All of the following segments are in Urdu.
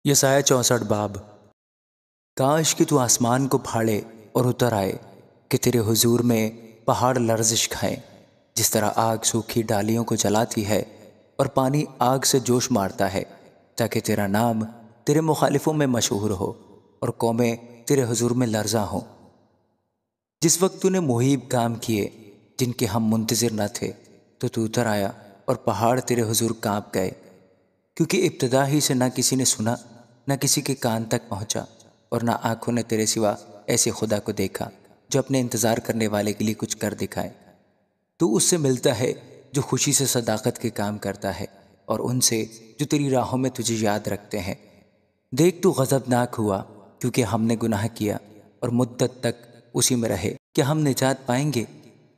یسایہ 64 باب۔ کاش کہ تو آسمان کو پھاڑے اور اتر آئے کہ تیرے حضور میں پہاڑ لرزش کھائیں، جس طرح آگ سوکھی ڈالیوں کو جلاتی ہے اور پانی آگ سے جوش مارتا ہے، تاکہ تیرا نام تیرے مخالفوں میں مشہور ہو اور قومیں تیرے حضور میں لرزاں ہوں۔ جس وقت تو نے محیب کام کیے جن کے ہم منتظر نہ تھے، تو اتر آیا اور پہاڑ تیرے حضور کانپ گئے، کیونکہ ابتدا ہی سے نہ کسی نے سنا، نہ کسی کے کان تک پہنچا، اور نہ آنکھوں نے تیرے سوا ایسے خدا کو دیکھا جو اپنے انتظار کرنے والے کے لیے کچھ کر دکھائے۔ تو اس سے ملتا ہے جو خوشی سے صداقت کے کام کرتا ہے، اور ان سے جو تیری راہوں میں تجھے یاد رکھتے ہیں۔ دیکھ تو غضبناک ہوا کیونکہ ہم نے گناہ کیا، اور مدت تک اسی میں رہے کہ ہم نجات پائیں گے،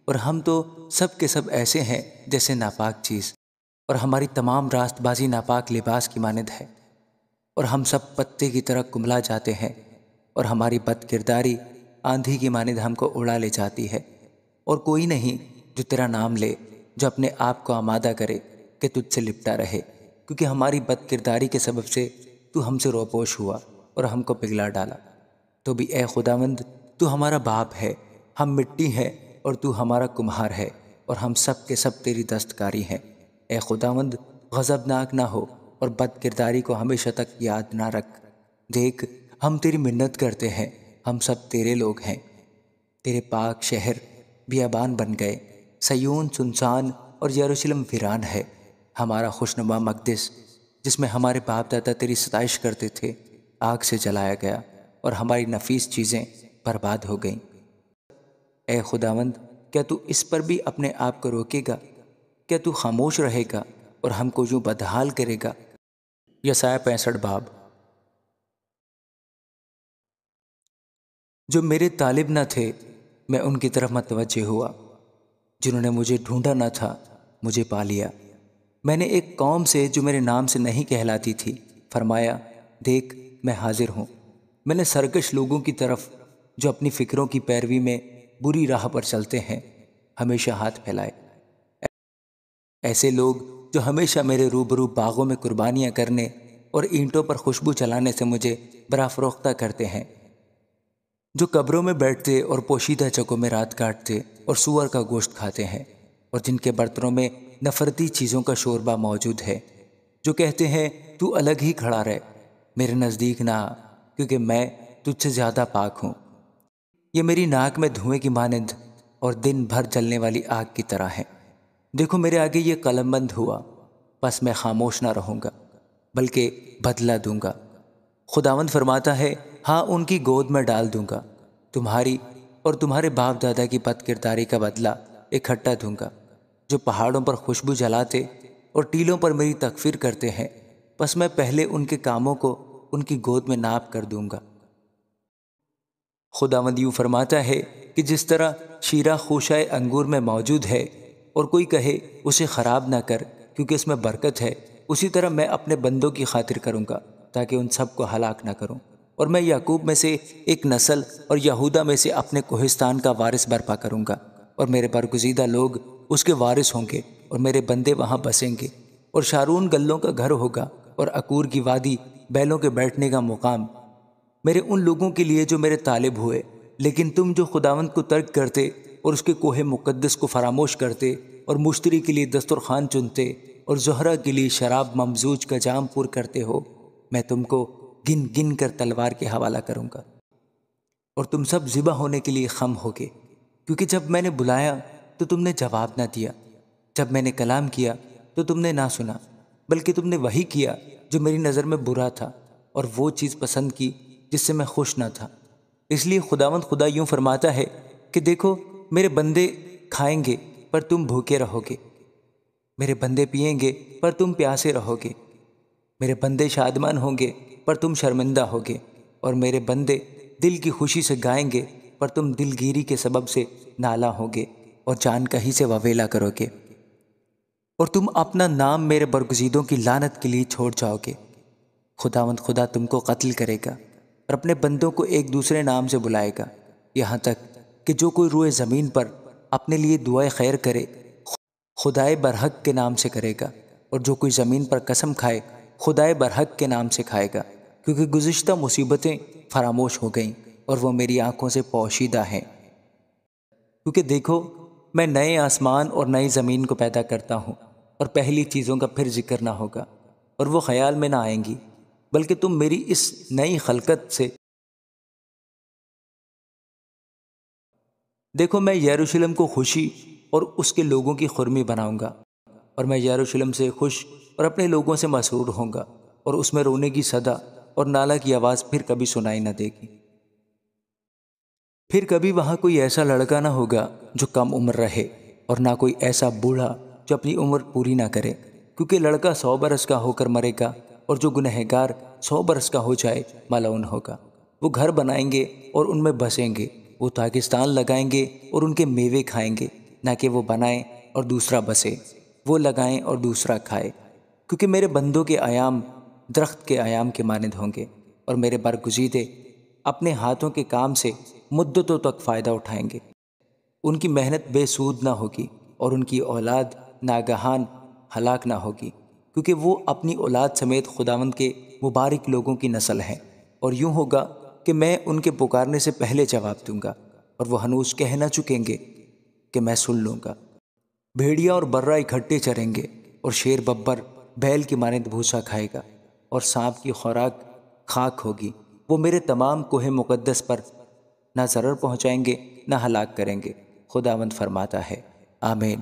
اور ہم تو سب کے سب ایسے ہیں جیسے ناپاک چیز، اور ہماری تمام راست بازی ناپاک لباس کی مانند ہے، اور ہم سب پتے کی طرح کملا جاتے ہیں، اور ہماری بد کرداری آندھی کی مانند ہم کو اڑا لے جاتی ہے، اور کوئی نہیں جو تیرا نام لے، جو اپنے آپ کو آمادہ کرے کہ تجھ سے لپٹا رہے، کیونکہ ہماری بد کرداری کے سبب سے تو ہم سے روپوش ہوا اور ہم کو پگھلا ڈالا۔ تو بھی اے خداوند، تو ہمارا باپ ہے، ہم مٹی ہیں اور تو ہمارا کمہار ہے، اور ہم سب کے سب تیری دستکاری ہیں۔ اے خداوند، غضبناک نہ ہو اور بد کرداری کو ہمیشہ تک یاد نہ رکھ۔ دیکھ، ہم تیری منت کرتے ہیں، ہم سب تیرے لوگ ہیں۔ تیرے پاک شہر بیابان بن گئے، سیون سنسان اور یروشلم ویران ہے۔ ہمارا خوشنما مقدس جس میں ہمارے باپ دادا تیری ستائش کرتے تھے، آگ سے جلایا گیا، اور ہماری نفیس چیزیں برباد ہو گئیں۔ اے خداوند، کیا تو اس پر بھی اپنے آپ کو روکے گا؟ کیا تو خاموش رہے گا اور ہم کو یوں بدحال کرے گا؟ یسایہ 65 باب۔ جو میرے طالب نہ تھے میں ان کی طرف متوجہ ہوا، جنہوں نے مجھے ڈھونڈا نہ تھا مجھے پا لیا۔ میں نے ایک قوم سے جو میرے نام سے نہیں کہلاتی تھی فرمایا، دیکھ میں حاضر ہوں۔ میں نے سرکش لوگوں کی طرف جو اپنی فکروں کی پیروی میں بری راہ پر چلتے ہیں ہمیشہ ہاتھ پھیلائے۔ ایسے لوگ جو ہمیشہ میرے روبرو باغوں میں قربانیاں کرنے اور اینٹوں پر خوشبو چلانے سے مجھے برافروختہ کرتے ہیں، جو قبروں میں بیٹھتے اور پوشیدہ جگہوں میں رات کاٹتے اور سور کا گوشت کھاتے ہیں، اور جن کے برتنوں میں نفرتی چیزوں کا شوربہ موجود ہے، جو کہتے ہیں تو الگ ہی کھڑا رہ، میرے نزدیک نہ آ، کیونکہ میں تجھ سے زیادہ پاک ہوں۔ یہ میری ناک میں دھوئیں کی مانند اور دن بھر جلنے والی آگ کی طرح ہے۔ دیکھو میرے آگے یہ قلم بند ہوا، پس میں خاموش نہ رہوں گا بلکہ بدلہ دوں گا۔ خداوند فرماتا ہے، ہاں ان کی گود میں ڈال دوں گا، تمہاری اور تمہارے باپ دادا کی بد کرداری کا بدلہ اکٹھا دوں گا، جو پہاڑوں پر خوشبو جلاتے اور ٹیلوں پر میری تکفیر کرتے ہیں، پس میں پہلے ان کے کاموں کو ان کی گود میں ناپ کر دوں گا۔ خداوند یوں فرماتا ہے کہ جس طرح شیرہ خوشۂ انگور میں موجود ہے اور کوئی کہے اسے خراب نہ کر کیونکہ اس میں برکت ہے، اسی طرح میں اپنے بندوں کی خاطر کروں گا تاکہ ان سب کو ہلاک نہ کروں، اور میں یعقوب میں سے ایک نسل اور یہودا میں سے اپنے کوہستان کا وارث برپا کروں گا، اور میرے برگزیدہ لوگ اس کے وارث ہوں گے، اور میرے بندے وہاں بسیں گے، اور شارون گلوں کا گھر ہوگا، اور عکور کی وادی بیلوں کے بیٹھنے کا مقام، میرے ان لوگوں کے لیے جو میرے طالب ہوئے۔ لیکن تم جو خداوند کو ترک کرتے اور اس کے کوہ مقدس کو فراموش کرتے اور مشتری کے لیے دسترخوان چنتے اور زہرہ کے لیے شراب ممزوج کا جام پور کرتے ہو، میں تم کو گن گن کر تلوار کے حوالہ کروں گا، اور تم سب ذبح ہونے کے لیے خم ہوگے، کیونکہ جب میں نے بلایا تو تم نے جواب نہ دیا، جب میں نے کلام کیا تو تم نے نہ سنا، بلکہ تم نے وہی کیا جو میری نظر میں برا تھا، اور وہ چیز پسند کی جس سے میں خوش نہ تھا۔ اس لیے خداوند خدا یوں فرماتا ہے کہ دیکھو میرے بندے کھائیں گے پر تم بھوکے رہو گے، میرے بندے پیئیں گے پر تم پیاسے رہو گے، میرے بندے شادمان ہوں گے پر تم شرمندہ ہوگے، اور میرے بندے دل کی خوشی سے گائیں گے پر تم دلگیری کے سبب سے نالاں ہوگے اور جان کہیں سے وویلا کرو گے، اور تم اپنا نام میرے برگزیدوں کی لعنت کے لیے چھوڑ جاؤ گے۔ خداوند خدا تم کو قتل کرے گا اور اپنے بندوں کو ایک دوسرے نام سے بلائے گا، یہاں تک کہ جو کوئی روئے زمین پر اپنے لیے دعائے خیر کرے خدائے برحق کے نام سے کرے گا، اور جو کوئی زمین پر قسم کھائے خدائے برحق کے نام سے کھائے گا، کیونکہ گزشتہ مصیبتیں فراموش ہو گئیں اور وہ میری آنکھوں سے پوشیدہ ہیں۔ کیونکہ دیکھو، میں نئے آسمان اور نئی زمین کو پیدا کرتا ہوں، اور پہلی چیزوں کا پھر ذکر نہ ہوگا اور وہ خیال میں نہ آئیں گی، بلکہ تم میری اس نئی خلقت سے دیکھو۔ میں یروشلم کو خوشی اور اس کے لوگوں کی خرمی بناؤں گا، اور میں یروشلم سے خوش اور اپنے لوگوں سے مسرور ہوں گا، اور اس میں رونے کی صدا اور نالہ کی آواز پھر کبھی سنائی نہ دے گی۔ پھر کبھی وہاں کوئی ایسا لڑکا نہ ہوگا جو کم عمر رہے، اور نہ کوئی ایسا بوڑھا جو اپنی عمر پوری نہ کرے، کیونکہ لڑکا 100 برس کا ہو کر مرے گا، اور جو گنہگار 100 برس کا ہو جائے ملعون ہوگا۔ وہ گھر بنائیں گے اور ان میں بسیں گے، وہ داغستان لگائیں گے اور ان کے میوے کھائیں گے، نہ کہ وہ بنائیں اور دوسرا بسے، وہ لگائیں اور دوسرا کھائے۔ کیونکہ میرے بندوں کے ایام درخت کے ایام کے مانند ہوں گے، اور میرے برگزیدے اپنے ہاتھوں کے کام سے مدتوں تک فائدہ اٹھائیں گے۔ ان کی محنت بے سود نہ ہوگی، اور ان کی اولاد ناگہان ہلاک نہ ہوگی، کیونکہ وہ اپنی اولاد سمیت خداوند کے مبارک لوگوں کی نسل ہیں۔ اور یوں ہوگا کہ میں ان کے پکارنے سے پہلے جواب دوں گا، اور وہ ہنوز کہہ نہ چکیں گے کہ میں سن لوں گا۔ بھیڑیا اور برہ اکٹھے چریں گے، اور شیر ببر بیل کی مانند بھوسا کھائے گا، اور سانپ کی خوراک خاک ہوگی۔ وہ میرے تمام کوہ مقدس پر نہ ضرر پہنچائیں گے نہ ہلاک کریں گے، خداوند فرماتا ہے۔ آمین۔